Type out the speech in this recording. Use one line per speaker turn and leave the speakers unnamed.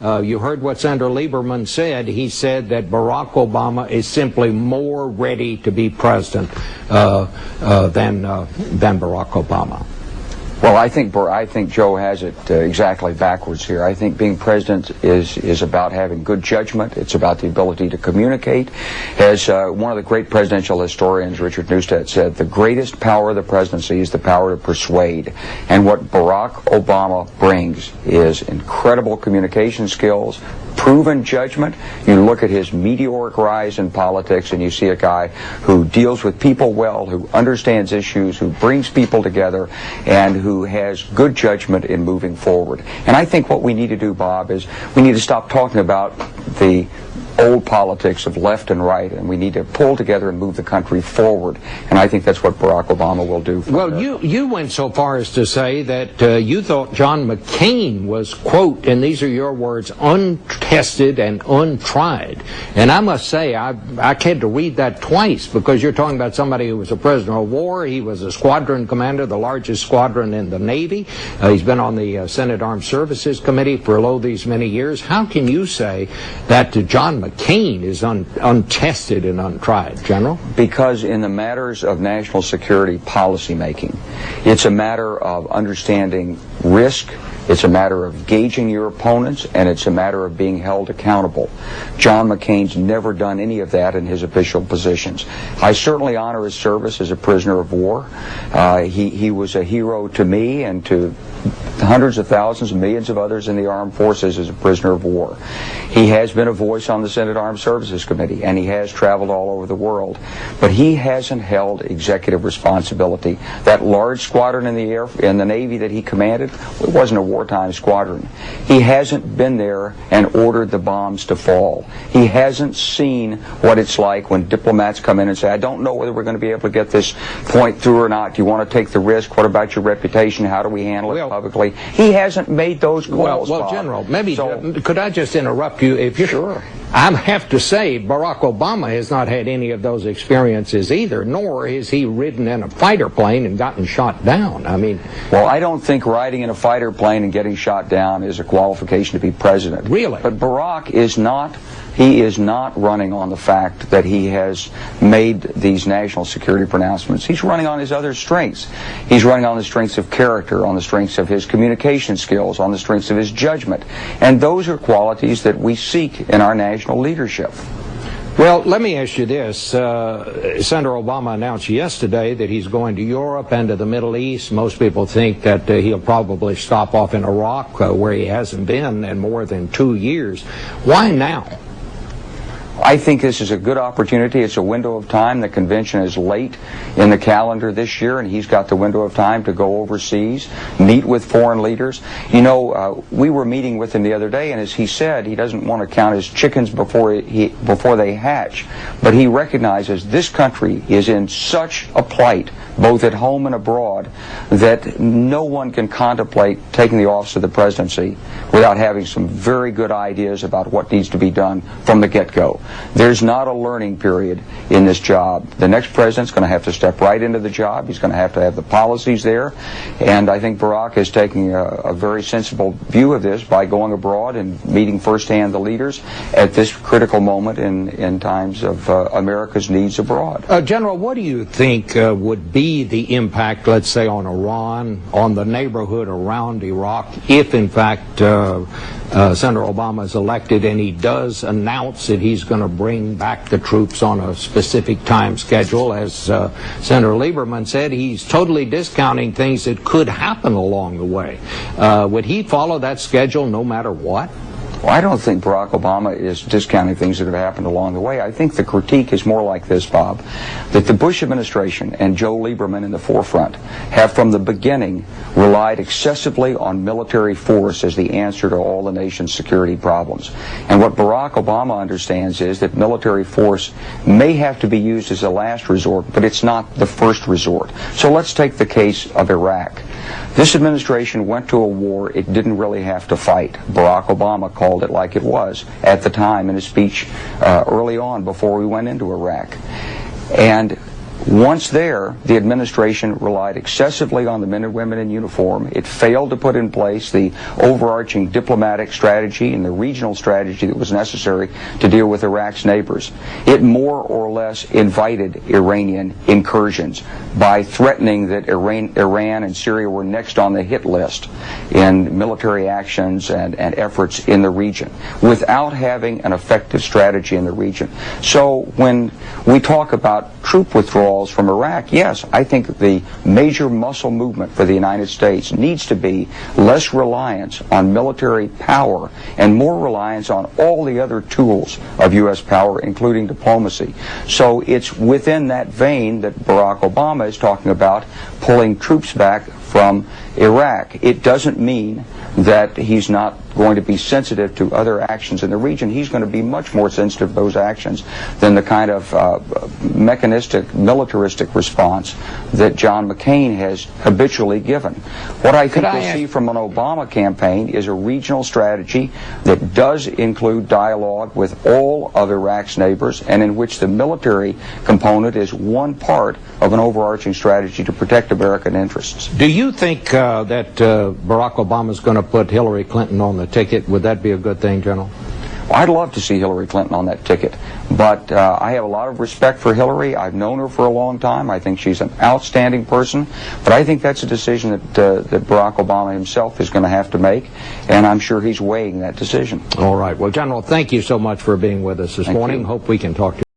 You heard what Senator Lieberman said. He said that Barack Obama is simply more ready to be president than Barack Obama.
Well, I think Joe has it exactly backwards here. I think being president is about having good judgment. It's about the ability to communicate. As one of the great presidential historians, Richard Neustadt, said, the greatest power of the presidency is the power to persuade. And what Barack Obama brings is incredible communication skills, proven judgment. You look at his meteoric rise in politics and you see a guy who deals with people well, who understands issues, who brings people together, and who has good judgment in moving forward. And I think what we need to do, Bob, is we need to stop talking about the old politics of left and right, and we need to pull together and move the country forward. And I think that's what Barack Obama will do.
Well, you went so far as to say that you thought John McCain was, quote, and these are your words, untested and untried. And I must say, I had to read that twice, because you're talking about somebody who was a prisoner of war. He was a squadron commander, the largest squadron in the Navy. He's been on the Senate Armed Services Committee for these many years. How can you say that John McCain is untested and untried, General?
Because in the matters of national security policy making, it's a matter of understanding risk, it's a matter of gauging your opponents, and it's a matter of being held accountable. John McCain's never done any of that in his official positions. I certainly honor his service as a prisoner of war. He was a hero to me and to hundreds of thousands, millions of others in the armed forces as a prisoner of war. He has been a voice on the Senate Armed Services Committee, and he has traveled all over the world. But he hasn't held executive responsibility. That large squadron in the Navy that he commanded, it wasn't a wartime squadron. He hasn't been there and ordered the bombs to fall. He hasn't seen what it's like when diplomats come in and say, I don't know whether we're going to be able to get this point through or not. Do you want to take the risk? What about your reputation? How do we handle it publicly? He hasn't made those calls.
Well, General, maybe could I just interrupt you? If you're sure. I have to say, Barack Obama has not had any of those experiences either, nor has he ridden in a fighter plane and gotten shot down. I mean,
well, I don't think riding in a fighter plane and getting shot down is a qualification to be president.
Really?
But Barack is not. He is not running on the fact that he has made these national security pronouncements. He's running on his other strengths. He's running on the strengths of character, on the strengths of his communication skills, on the strengths of his judgment. And those are qualities that we seek in our national leadership.
Well, let me ask you this. Senator Obama announced yesterday that he's going to Europe and to the Middle East. Most people think that he'll probably stop off in Iraq, where he hasn't been in more than 2 years. Why now?
I think this is a good opportunity. It's a window of time. The convention is late in the calendar this year, and he's got the window of time to go overseas, meet with foreign leaders. You know, we were meeting with him the other day, and as he said, he doesn't want to count his chickens before they hatch. But he recognizes this country is in such a plight, both at home and abroad, that no one can contemplate taking the office of the presidency without having some very good ideas about what needs to be done from the get-go. There's not a learning period in this job. The next president's going to have to step right into the job. He's going to have the policies there. And I think Barack is taking a very sensible view of this by going abroad and meeting firsthand the leaders at this critical moment in times of America's needs abroad.
General, what do you think would be the impact, let's say, on Iran, on the neighborhood around Iraq, if in fact Senator Obama is elected and he does announce that he's going to bring back the troops on a specific time schedule? As Senator Lieberman said, he's totally discounting things that could happen along the way. Would he follow that schedule no matter what?
Well, I don't think Barack Obama is discounting things that have happened along the way. I think the critique is more like this, Bob, that the Bush administration and Joe Lieberman in the forefront have from the beginning relied excessively on military force as the answer to all the nation's security problems. And what Barack Obama understands is that military force may have to be used as a last resort, but it's not the first resort. So let's take the case of Iraq. This administration went to a war it didn't really have to fight. Barack Obama called it like it was at the time in his speech early on before we went into Iraq. And Once there, the administration relied excessively on the men and women in uniform. It failed to put in place the overarching diplomatic strategy and the regional strategy that was necessary to deal with Iraq's neighbors. It more or less invited Iranian incursions by threatening that Iran and Syria were next on the hit list in military actions and efforts in the region, without having an effective strategy in the region. So when we talk about troop withdrawals from Iraq, yes, I think the major muscle movement for the United States needs to be less reliance on military power and more reliance on all the other tools of U.S. power, including diplomacy. So it's within that vein that Barack Obama is talking about pulling troops back from Iraq. It doesn't mean that he's not going to be sensitive to other actions in the region. He's going to be much more sensitive to those actions than the kind of mechanistic, militaristic response that John McCain has habitually given. What I think we'll see from an Obama campaign is a regional strategy that does include dialogue with all of Iraq's neighbors, and in which the military component is one part of an overarching strategy to protect American interests.
Do you think that Barack Obama is going to put Hillary Clinton on the ticket? Would that be a good thing, General?
Well, I'd love to see Hillary Clinton on that ticket, but I have a lot of respect for Hillary. I've known her for a long time. I think she's an outstanding person, but I think that's a decision that Barack Obama himself is going to have to make, and I'm sure he's weighing that decision.
All right. Well, General, thank you so much for being with us this morning.
You.
Hope we can talk to you.